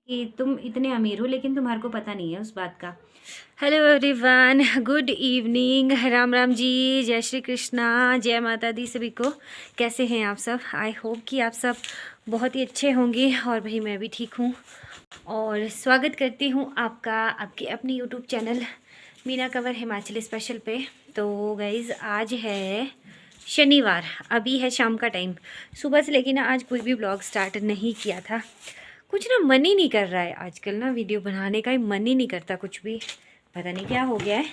कि तुम इतने अमीर हो लेकिन तुम्हारे को पता नहीं है उस बात का। Hello everyone, good evening, Ram Ram ji, जय श्री कृष्णा, जय माता दी सभी को। कैसे हैं आप सब? आई होप कि आप सब बहुत ही अच्छे होंगे और भाई मैं भी ठीक हूँ। और स्वागत करती हूँ आपका आपके अपने YouTube channel Meena Kanwar Himachali special पे। तो गाइज़ आज है शनिवार, अभी है शाम का टाइम। सुबह से लेकिन आज कोई भी ब्लॉग स्टार्ट नहीं किया था। कुछ ना मन ही नहीं कर रहा है आजकल, ना वीडियो बनाने का ही मन ही नहीं करता कुछ भी, पता नहीं क्या हो गया है।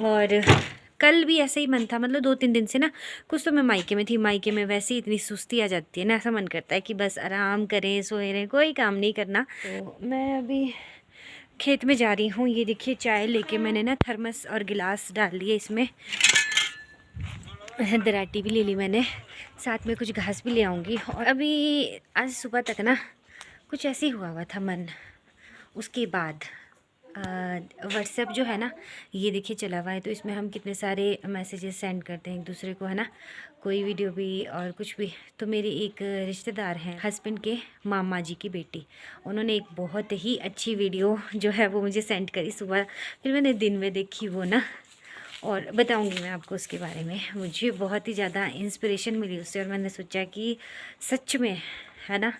और कल भी ऐसा ही मन था, मतलब 2-3 दिन से ना। कुछ तो मैं मायके में थी, मायके में वैसे ही इतनी सुस्ती आ जाती है ना, ऐसा मन करता है कि बस आराम करें, सोए रहें, कोई काम नहीं करना। तो मैं अभी खेत में जा रही हूँ। ये देखिए चाय लेके मैंने ना थर्मस और गिलास डाल लिए इसमें, दराटी भी ले ली मैंने, साथ में कुछ घास भी ले आऊँगी। और अभी आज सुबह तक ना कुछ ऐसे ही हुआ था मन। उसके बाद व्हाट्सएप जो है ना, ये देखिए चला हुआ है, तो इसमें हम कितने सारे मैसेजेस सेंड करते हैं एक दूसरे को, है ना, कोई वीडियो भी और कुछ भी। तो मेरी एक रिश्तेदार हैं, हस्बैंड के मामा जी की बेटी, उन्होंने एक बहुत ही अच्छी वीडियो जो है वो मुझे सेंड करी सुबह। फिर मैंने दिन में देखी वो ना, और बताऊंगी मैं आपको उसके बारे में। मुझे बहुत ही ज़्यादा इंस्पिरेशन मिली उससे, और मैंने सोचा कि सच में, है ना,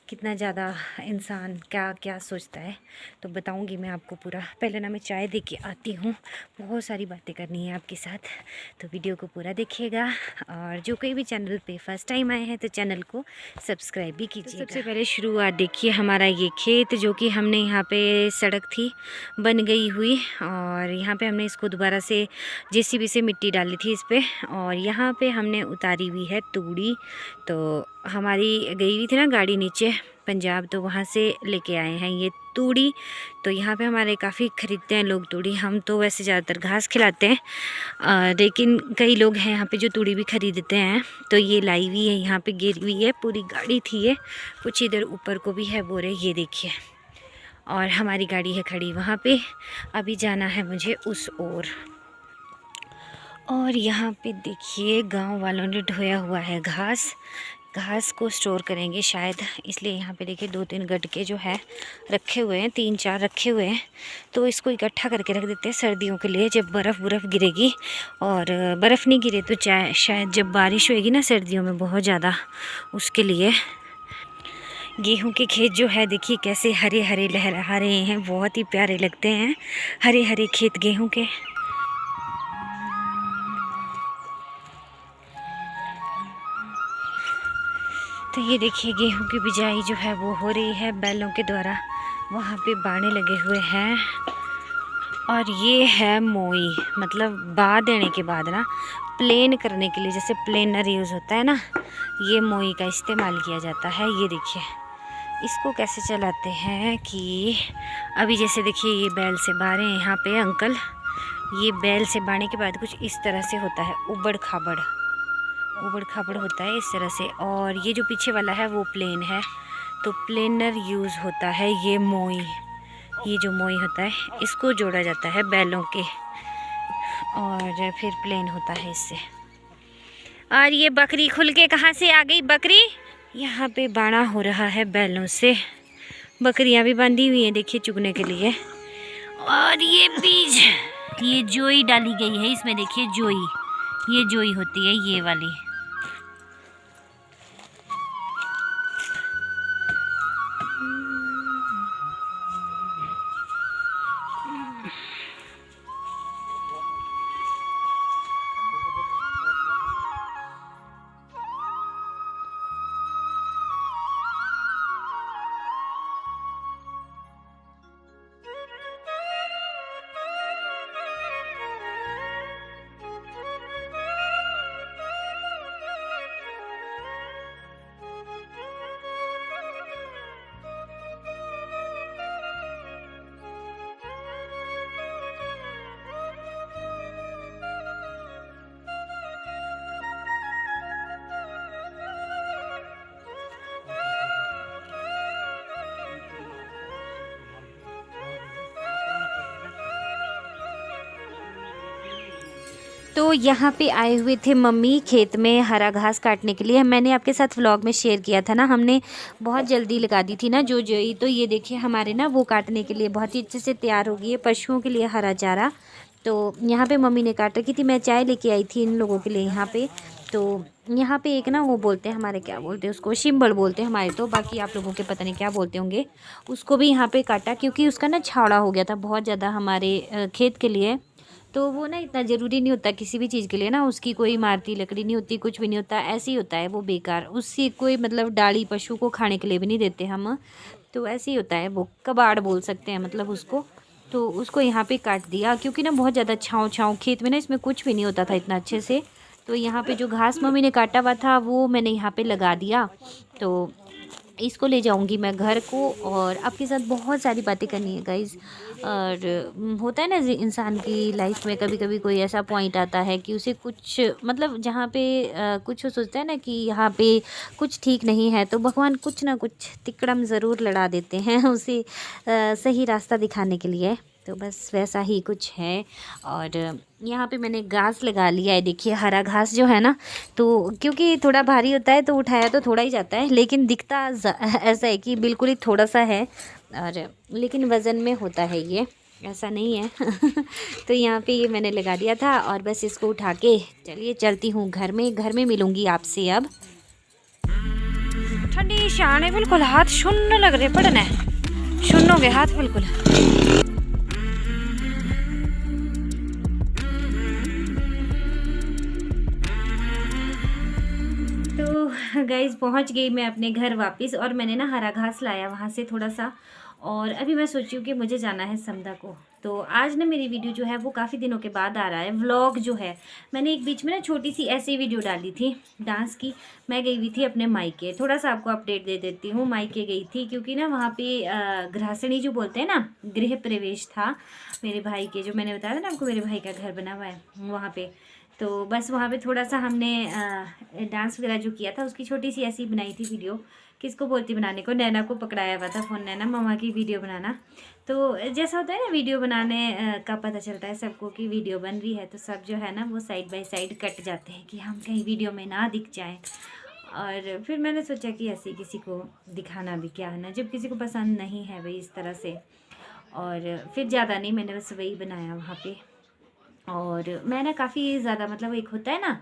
कितना ज़्यादा इंसान क्या क्या सोचता है। तो बताऊंगी मैं आपको पूरा। पहले ना मैं चाय दे के आती हूँ, बहुत सारी बातें करनी है आपके साथ, तो वीडियो को पूरा देखिएगा। और जो कोई भी चैनल पे फर्स्ट टाइम आए हैं तो चैनल को सब्सक्राइब भी कीजिए। तो सबसे पहले शुरुआत देखिए, हमारा ये खेत जो कि हमने यहाँ पे सड़क थी बन गई हुई, और यहाँ पे हमने इसको दोबारा से जेसीबी से मिट्टी डाली थी इस पर, और यहाँ पे हमने उतारी हुई है तूड़ी। तो हमारी गई हुई थी ना गाड़ी नीचे पंजाब, तो वहाँ से लेके आए हैं ये तूड़ी। तो यहाँ पे हमारे काफ़ी ख़रीदते हैं लोग तूड़ी। हम तो वैसे ज़्यादातर घास खिलाते हैं, लेकिन कई लोग हैं यहाँ पे जो तूड़ी भी ख़रीदते हैं। तो ये लाई हुई है, यहाँ पे गिरी हुई है, पूरी गाड़ी थी ये, कुछ इधर ऊपर को भी है बोरे, ये देखिए। और हमारी गाड़ी है खड़ी वहाँ पे, अभी जाना है मुझे उस ओर। और यहाँ पे देखिए गांव वालों ने ढोया हुआ है घास, घास को स्टोर करेंगे शायद, इसलिए यहाँ पे देखिए 2-3 गटके जो है रखे हुए हैं, 3-4 रखे हुए हैं। तो इसको इकट्ठा करके रख देते हैं सर्दियों के लिए, जब बर्फ़ गिरेगी। और बर्फ़ नहीं गिरे तो शायद जब बारिश होएगी ना सर्दियों में बहुत ज़्यादा, उसके लिए। गेहूं के खेत जो है देखिए कैसे हरे हरे लहरा रहे हैं, बहुत ही प्यारे लगते हैं हरे हरे खेत गेहूं के। तो ये देखिए गेहूं की बिजाई जो है वो हो रही है बैलों के द्वारा, वहाँ पे बाड़े लगे हुए हैं। और ये है मोई, मतलब बा देने के बाद ना प्लेन करने के लिए, जैसे प्लेनर यूज़ होता है ना, ये मोई का इस्तेमाल किया जाता है। ये देखिए इसको कैसे चलाते हैं कि अभी जैसे देखिए ये बैल से बा रहे हैं यहाँ पे अंकल। ये बैल से बाने के बाद कुछ इस तरह से होता है, उबड़ खाबड़ होता है इस तरह से। और ये जो पीछे वाला है वो प्लेन है, तो प्लेनर यूज़ होता है ये मोई। ये जो मोई होता है इसको जोड़ा जाता है बैलों के, और फिर प्लेन होता है इससे। और ये बकरी खुल के कहाँ से आ गई बकरी? यहाँ पे बाड़ा हो रहा है बैलों से, बकरियाँ भी बंधी हुई हैं देखिए चुगने के लिए। और ये बीज, ये जोई डाली गई है इसमें, देखिए जोई, ये जोई होती है ये वाली। तो यहाँ पे आए हुए थे मम्मी खेत में हरा घास काटने के लिए। मैंने आपके साथ व्लॉग में शेयर किया था ना, हमने बहुत जल्दी लगा दी थी ना जो तो ये देखिए हमारे ना वो काटने के लिए बहुत ही अच्छे से तैयार हो गई है, पशुओं के लिए हरा चारा। तो यहाँ पे मम्मी ने काट रखी थी, मैं चाय लेके आई थी इन लोगों के लिए यहाँ पे। तो यहाँ पे एक ना वो बोलते हैं हमारे, क्या बोलते हैं उसको, शिम्बड़ बोलते हैं हमारे, तो बाकी आप लोगों के पता नहीं क्या बोलते होंगे। उसको भी यहाँ पे काटा क्योंकि उसका ना छावड़ा हो गया था बहुत ज़्यादा हमारे खेत के लिए। तो वो ना इतना ज़रूरी नहीं होता किसी भी चीज़ के लिए ना, उसकी कोई इमारती लकड़ी नहीं होती, कुछ भी नहीं होता, ऐसे ही होता है वो बेकार। उससे कोई मतलब डाली पशु को खाने के लिए भी नहीं देते हम, तो ऐसे ही होता है वो, कबाड़ बोल सकते हैं मतलब उसको। तो उसको यहाँ पे काट दिया क्योंकि ना बहुत ज़्यादा छाँव छाँव खेत में ना, इसमें कुछ भी नहीं होता था इतना अच्छे से। तो यहाँ पे जो घास मम्मी ने काटा हुआ था वो मैंने यहाँ पे लगा दिया। तो इसको ले जाऊंगी मैं घर को, और आपके साथ बहुत सारी बातें करनी है गाइज़। और होता है ना इंसान की लाइफ में कभी कभी कोई ऐसा पॉइंट आता है कि उसे कुछ मतलब जहाँ पे कुछ वो सोचता है ना कि यहाँ पे कुछ ठीक नहीं है, तो भगवान कुछ ना कुछ तिकड़म ज़रूर लड़ा देते हैं उसे सही रास्ता दिखाने के लिए। तो बस वैसा ही कुछ है। और यहाँ पे मैंने घास लगा लिया है, देखिए हरा घास जो है ना, तो क्योंकि थोड़ा भारी होता है तो उठाया तो थोड़ा ही जाता है, लेकिन दिखता ऐसा है कि बिल्कुल ही थोड़ा सा है, और लेकिन वज़न में होता है ये, ऐसा नहीं है तो यहाँ पे ये मैंने लगा दिया था, और बस इसको उठा के चलिए चलती हूँ घर में मिलूँगी आपसे अब। ठंडी शाने बिल्कुल हाथ शून्य लग रहे पड़ने, शून्य हो गए हाथ बिल्कुल। तो गाइज़ पहुंच गई मैं अपने घर वापस, और मैंने ना हरा घास लाया वहाँ से थोड़ा सा, और अभी मैं सोची हूँ कि मुझे जाना है समदा को। तो आज ना मेरी वीडियो जो है वो काफ़ी दिनों के बाद आ रहा है व्लॉग जो है। मैंने एक बीच में ना छोटी सी ऐसी वीडियो डाली थी डांस की। मैं गई हुई थी अपने मायके, थोड़ा सा आपको अपडेट दे देती हूँ। मायके गई थी क्योंकि ना वहाँ पे गृहस्णी जो बोलते हैं ना, गृह प्रवेश था मेरे भाई के, जो मैंने बताया था ना आपको मेरे भाई का घर बना हुआ है वहाँ पे। तो बस वहाँ पे थोड़ा सा हमने डांस वगैरह जो किया था उसकी छोटी सी ऐसी बनाई थी वीडियो। किसको बोलती बनाने को, नैना को पकड़ाया हुआ था फ़ोन, नैना मम्मा की वीडियो बनाना। तो जैसा होता है ना वीडियो बनाने का पता चलता है सबको कि वीडियो बन रही है, तो सब जो है ना वो साइड बाय साइड कट जाते हैं कि हम कहीं वीडियो में ना दिख जाएं। और फिर मैंने सोचा कि ऐसे किसी को दिखाना भी क्या है ना, जब किसी को पसंद नहीं है भाई इस तरह से। और फिर ज़्यादा नहीं, मैंने बस वही बनाया वहाँ पे। और मैं ना काफ़ी ज़्यादा मतलब, एक होता है ना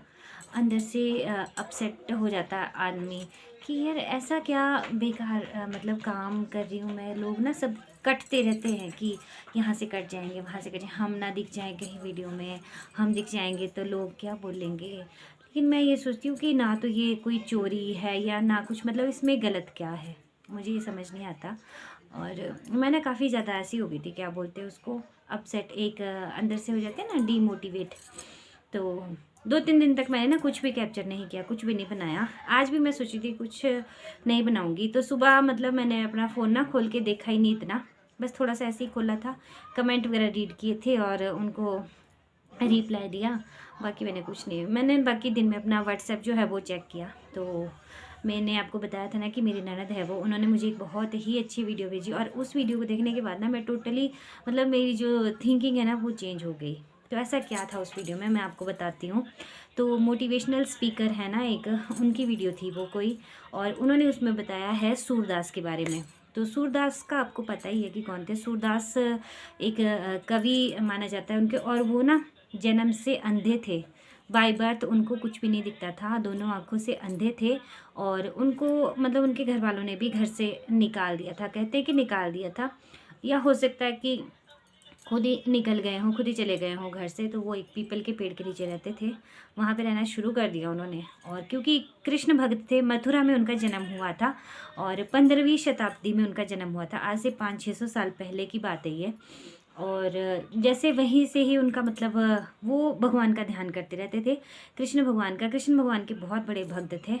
अंदर से अपसेट हो जाता है आदमी कि यार ऐसा क्या बेकार मतलब काम कर रही हूँ मैं। लोग ना सब कटते रहते हैं कि यहाँ से कट जाएंगे, वहाँ से कट जाएंगे, हम ना दिख जाएं कहीं वीडियो में, हम दिख जाएंगे तो लोग क्या बोलेंगे। लेकिन मैं ये सोचती हूँ कि ना तो ये कोई चोरी है या ना कुछ, मतलब इसमें गलत क्या है, मुझे ये समझ नहीं आता। और मैं ना काफ़ी ज़्यादा ऐसी हो गई थी, क्या बोलते हैं उसको, अपसेट, एक अंदर से हो जाते हैं ना डीमोटिवेट। तो 2-3 दिन तक मैंने ना कुछ भी कैप्चर नहीं किया, कुछ भी नहीं बनाया। आज भी मैं सोची थी कुछ नहीं बनाऊंगी, तो सुबह मतलब मैंने अपना फ़ोन ना खोल के देखा ही नहीं इतना, बस थोड़ा सा ऐसे ही खोला था, कमेंट वगैरह रीड किए थे और उनको रिप्लाई दिया। बाकी मैंने कुछ नहीं, मैंने बाकी दिन में अपना व्हाट्सएप जो है वो चेक किया। तो मैंने आपको बताया था ना कि मेरी ननद है वो, उन्होंने मुझे एक बहुत ही अच्छी वीडियो भेजी, और उस वीडियो को देखने के बाद ना मैं टोटली मतलब मेरी जो थिंकिंग है ना वो चेंज हो गई। तो ऐसा क्या था उस वीडियो में, मैं आपको बताती हूँ। तो मोटिवेशनल स्पीकर है ना एक, उनकी वीडियो थी वो कोई, और उन्होंने उसमें बताया है सूरदास के बारे में। तो सूरदास का आपको पता ही है कि कौन थे। सूरदास एक कवि माना जाता है उनके, और वो ना जन्म से अंधे थे, बाय बर्थ उनको कुछ भी नहीं दिखता था, दोनों आँखों से अंधे थे। और उनको मतलब उनके घर वालों ने भी घर से निकाल दिया था, कहते हैं कि निकाल दिया था, या हो सकता है कि खुद ही निकल गए हों, खुद ही चले गए हों घर से। तो वो एक पीपल के पेड़ के नीचे रहते थे, वहाँ पे रहना शुरू कर दिया उन्होंने। और क्योंकि कृष्ण भक्त थे, मथुरा में उनका जन्म हुआ था, और 15वीं शताब्दी में उनका जन्म हुआ था, आज से 500-600 साल पहले की बात है ये। और जैसे वहीं से ही उनका मतलब वो भगवान का ध्यान करते रहते थे, कृष्ण भगवान का। कृष्ण भगवान के बहुत बड़े भक्त थे,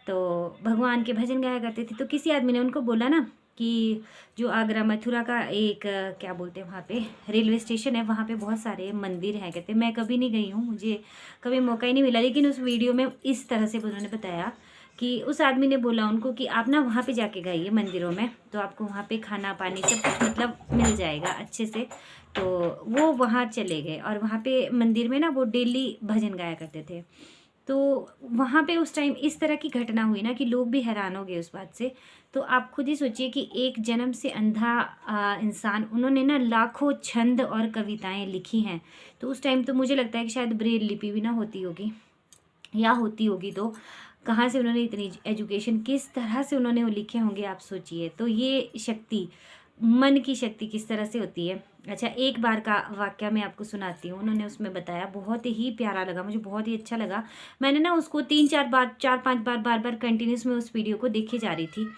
तो भगवान के भजन गाया करते थे। तो किसी आदमी ने उनको बोला ना कि जो आगरा मथुरा का एक क्या बोलते हैं वहाँ पे रेलवे स्टेशन है, वहाँ पे बहुत सारे मंदिर हैं कहते। मैं कभी नहीं गई हूँ, मुझे कभी मौका ही नहीं मिला, लेकिन उस वीडियो में इस तरह से उन्होंने बताया कि उस आदमी ने बोला उनको कि आप ना वहाँ पे जाके गाइए मंदिरों में, तो आपको वहाँ पे खाना पानी सब कुछ मतलब मिल जाएगा अच्छे से। तो वो वहाँ चले गए और वहाँ पे मंदिर में ना वो डेली भजन गाया करते थे। तो वहाँ पे उस टाइम इस तरह की घटना हुई ना कि लोग भी हैरान हो गए उस बात से। तो आप खुद ही सोचिए कि एक जन्म से अंधा इंसान, उन्होंने ना लाखों छंद और कविताएं लिखी हैं। तो उस टाइम तो मुझे लगता है कि शायद ब्रेल लिपि भी ना होती होगी, या होती होगी तो कहाँ से उन्होंने इतनी एजुकेशन, किस तरह से उन्होंने वो लिखे होंगे आप सोचिए। तो ये शक्ति, मन की शक्ति किस तरह से होती है। अच्छा, एक बार का वाकया मैं आपको सुनाती हूँ। उन्होंने उसमें बताया, बहुत ही प्यारा लगा मुझे, बहुत ही अच्छा लगा। मैंने ना उसको 3-4 बार, 4-5 बार, बार कंटिन्यूस में उस वीडियो को देखे जा रही थी,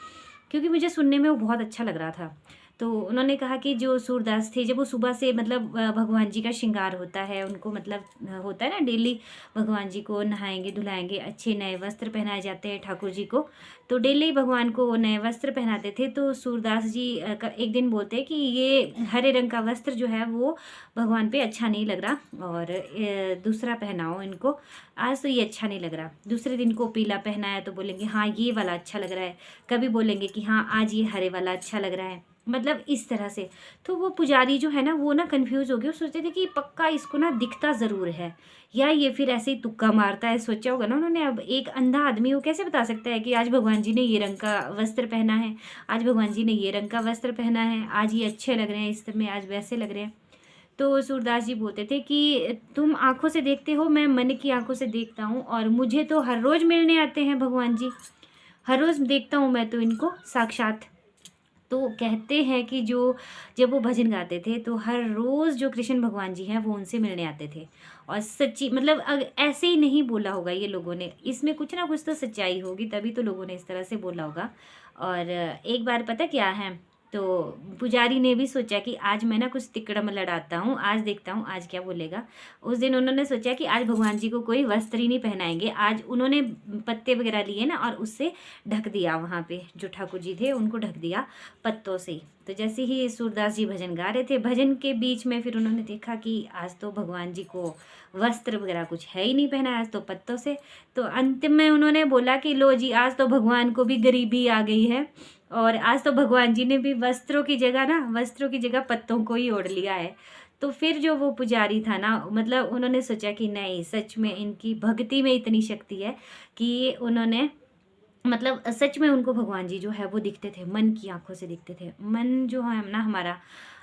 क्योंकि मुझे सुनने में वो बहुत अच्छा लग रहा था। तो उन्होंने कहा कि जो सूरदास थे, जब वो सुबह से मतलब भगवान जी का श्रृंगार होता है उनको, मतलब होता है ना डेली भगवान जी को नहाएंगे धुलाएंगे, अच्छे नए वस्त्र पहनाए जाते हैं ठाकुर जी को। तो डेली भगवान को वो नए वस्त्र पहनाते थे। तो सूरदास जी एक दिन बोलते हैं कि ये हरे रंग का वस्त्र जो है वो भगवान पे अच्छा नहीं लग रहा, और दूसरा पहनाओ इनको, आज तो ये अच्छा नहीं लग रहा। दूसरे दिन को पीला पहनाया तो बोलेंगे हाँ ये वाला अच्छा लग रहा है, कभी बोलेंगे कि हाँ आज ये हरे वाला अच्छा लग रहा है, मतलब इस तरह से। तो वो पुजारी जो है ना वो ना कंफ्यूज हो गए, वो सोचते थे कि पक्का इसको ना दिखता ज़रूर है, या ये फिर ऐसे ही तुक्का मारता है, सोचा होगा ना उन्होंने। अब एक अंधा आदमी वो कैसे बता सकता है कि आज भगवान जी ने ये रंग का वस्त्र पहना है, आज भगवान जी ने ये रंग का वस्त्र पहना है, आज ये अच्छे लग रहे हैं इस में, आज वैसे लग रहे हैं। तो सूरदास जी बोलते थे कि तुम आंखों से देखते हो, मैं मन की आंखों से देखता हूँ, और मुझे तो हर रोज़ मिलने आते हैं भगवान जी, हर रोज़ देखता हूँ मैं तो इनको साक्षात। तो कहते हैं कि जो जब वो भजन गाते थे तो हर रोज़ जो कृष्ण भगवान जी हैं वो उनसे मिलने आते थे। और सच्ची मतलब ऐसे ही नहीं बोला होगा ये लोगों ने, इसमें कुछ ना कुछ तो सच्चाई होगी, तभी तो लोगों ने इस तरह से बोला होगा। और एक बार पता क्या है, तो पुजारी ने भी सोचा कि आज मैं ना कुछ तिकड़म लड़ाता हूँ, आज देखता हूँ आज क्या बोलेगा। उस दिन उन्होंने सोचा कि आज भगवान जी को कोई वस्त्र ही नहीं पहनाएंगे। आज उन्होंने पत्ते वगैरह लिए ना और उससे ढक दिया, वहाँ पे जो ठाकुर जी थे उनको ढक दिया पत्तों से। तो जैसे ही सूरदास जी भजन गा रहे थे, भजन के बीच में फिर उन्होंने देखा कि आज तो भगवान जी को वस्त्र वगैरह कुछ है ही नहीं पहना, आज तो पत्तों से। तो अंतिम में उन्होंने बोला कि लो जी, आज तो भगवान को भी गरीबी आ गई है, और आज तो भगवान जी ने भी वस्त्रों की जगह पत्तों को ही ओढ़ लिया है। तो फिर जो वो पुजारी था ना, मतलब उन्होंने सोचा कि नहीं, सच में इनकी भक्ति में इतनी शक्ति है कि उन्होंने मतलब सच में उनको भगवान जी जो है वो दिखते थे, मन की आंखों से दिखते थे। मन जो है ना हमारा,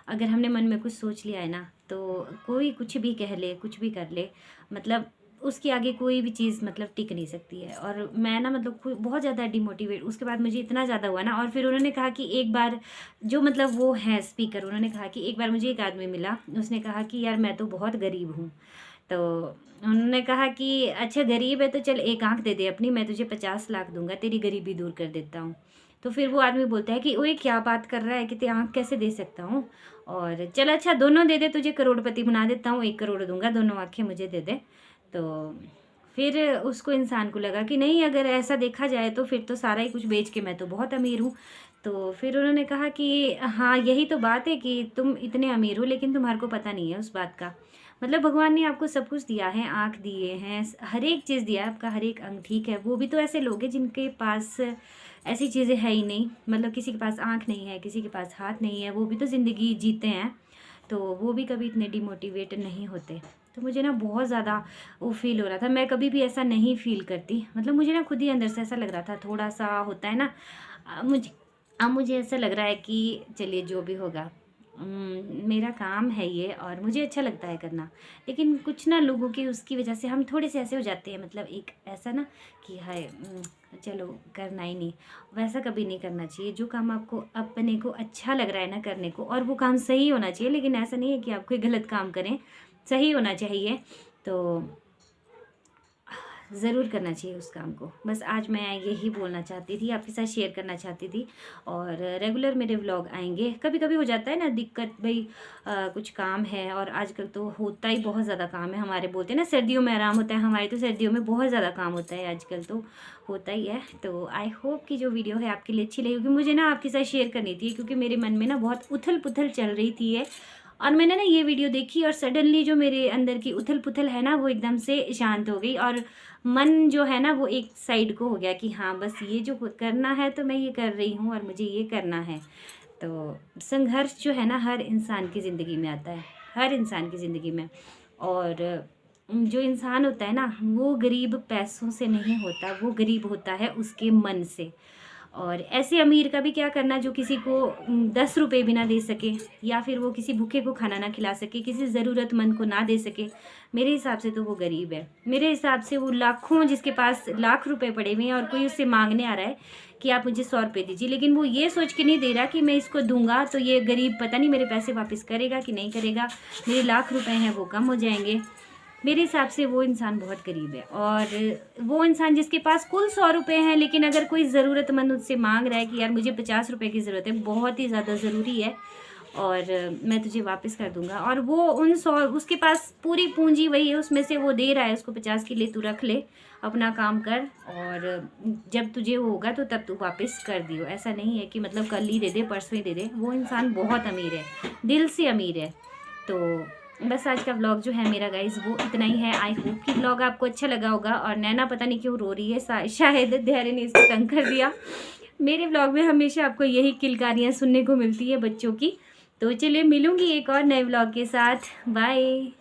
अगर हमने मन में कुछ सोच लिया है ना, तो कोई कुछ भी कह ले, कुछ भी कर ले, मतलब उसके आगे कोई भी चीज़ मतलब टिक नहीं सकती है। और मैं ना मतलब बहुत ज़्यादा डिमोटिवेट, उसके बाद मुझे इतना ज़्यादा हुआ ना। और फिर उन्होंने कहा कि एक बार, जो मतलब वो है स्पीकर, उन्होंने कहा कि एक बार मुझे एक आदमी मिला, उसने कहा कि यार मैं तो बहुत गरीब हूँ। तो उन्होंने कहा कि अच्छा गरीब है तो चल एक आँख दे दे अपनी, मैं तुझे 50 लाख दूंगा, तेरी गरीबी दूर कर देता हूँ। तो फिर वो आदमी बोलता है कि ओए क्या बात कर रहा है, कि तेरी आँख कैसे दे सकता हूँ, और चल अच्छा दोनों दे दे, तुझे करोड़पति बना देता हूँ, 1 करोड़ दूंगा, दोनों आँखें मुझे दे दे। तो फिर उसको, इंसान को लगा कि नहीं, अगर ऐसा देखा जाए तो फिर तो सारा ही कुछ बेच के मैं तो बहुत अमीर हूँ। तो फिर उन्होंने कहा कि हाँ यही तो बात है कि तुम इतने अमीर हो, लेकिन तुम्हारे को पता नहीं है उस बात का। मतलब भगवान ने आपको सब कुछ दिया है, आँख दिए हैं, हर एक चीज़ दिया है, आपका हर एक अंग ठीक है। वो भी तो ऐसे लोग हैं जिनके पास ऐसी चीज़ें है ही नहीं, मतलब किसी के पास आँख नहीं है, किसी के पास हाथ नहीं है, वो भी तो ज़िंदगी जीते हैं, तो वो भी कभी इतने डिमोटिवेट नहीं होते। तो मुझे ना बहुत ज़्यादा वो फील हो रहा था, मैं कभी भी ऐसा नहीं फील करती, मतलब मुझे ना खुद ही अंदर से ऐसा लग रहा था, थोड़ा सा होता है ना। मुझे ऐसा लग रहा है कि चलिए जो भी होगा, मेरा काम है ये और मुझे अच्छा लगता है करना। लेकिन कुछ ना लोगों की उसकी वजह से हम थोड़े से ऐसे हो जाते हैं, मतलब एक ऐसा ना कि हाय चलो करना ही नहीं, वैसा कभी नहीं करना चाहिए। जो काम आपको अपने को अच्छा लग रहा है ना करने को, और वो काम सही होना चाहिए, लेकिन ऐसा नहीं है कि आप कोई गलत काम करें, सही होना चाहिए। तो ज़रूर करना चाहिए उस काम को। बस आज मैं यही बोलना चाहती थी, आपके साथ शेयर करना चाहती थी। और रेगुलर मेरे व्लॉग आएंगे। कभी कभी हो जाता है ना दिक्कत, भाई कुछ काम है, और आजकल तो होता ही बहुत ज़्यादा काम है। हमारे बोलते हैं ना सर्दियों में आराम होता है, हमारे तो सर्दियों में बहुत ज़्यादा काम होता है, आजकल तो होता ही है। तो आई होप कि जो वीडियो है आपके लिए अच्छी लगी, क्योंकि मुझे ना आपके साथ शेयर करनी थी, क्योंकि मेरे मन में ना बहुत उथल पुथल चल रही थी और मैंने ना ये वीडियो देखी और सडनली जो मेरे अंदर की उथल पुथल है ना वो एकदम से शांत हो गई, और मन जो है ना वो एक साइड को हो गया कि हाँ बस ये जो करना है तो मैं ये कर रही हूँ और मुझे ये करना है। तो संघर्ष जो है ना हर इंसान की ज़िंदगी में आता है, हर इंसान की ज़िंदगी में। और जो इंसान होता है ना वो गरीब पैसों से नहीं होता, वो गरीब होता है उसके मन से। और ऐसे अमीर का भी क्या करना जो किसी को 10 रुपए भी ना दे सके, या फिर वो किसी भूखे को खाना ना खिला सके, किसी ज़रूरतमंद को ना दे सके। मेरे हिसाब से तो वो गरीब है। मेरे हिसाब से वो लाखों, जिसके पास लाख रुपए पड़े हुए हैं और कोई उससे मांगने आ रहा है कि आप मुझे 100 रुपये दीजिए, लेकिन वो ये सोच के नहीं दे रहा कि मैं इसको दूंगा तो ये गरीब पता नहीं मेरे पैसे वापस करेगा कि नहीं करेगा, मेरे लाख रुपए हैं वो कम हो जाएंगे। मेरे हिसाब से वो इंसान बहुत गरीब है। और वो इंसान जिसके पास कुल 100 रुपये हैं, लेकिन अगर कोई ज़रूरतमंद उससे मांग रहा है कि यार मुझे 50 रुपये की ज़रूरत है, बहुत ही ज़्यादा ज़रूरी है और मैं तुझे वापस कर दूंगा, और वो उन 100, उसके पास पूरी पूंजी वही है, उसमें से वो दे रहा है उसको 50 के लिए, तू रख ले, अपना काम कर और जब तुझे होगा तो तब तू वापस कर दियो। ऐसा नहीं है कि मतलब कल ही दे दे, परसों ही दे दे। वो इंसान बहुत अमीर है, दिल से अमीर है। तो बस आज का व्लॉग जो है मेरा गाइज वो इतना ही है। आई होप कि व्लॉग आपको अच्छा लगा होगा। और नैना पता नहीं क्यों रो रही है, शायद धैर्य ने इसको तंग कर दिया। मेरे व्लॉग में हमेशा आपको यही किलकारियाँ सुनने को मिलती है बच्चों की। तो चलिए मिलूंगी एक और नए व्लॉग के साथ। बाय।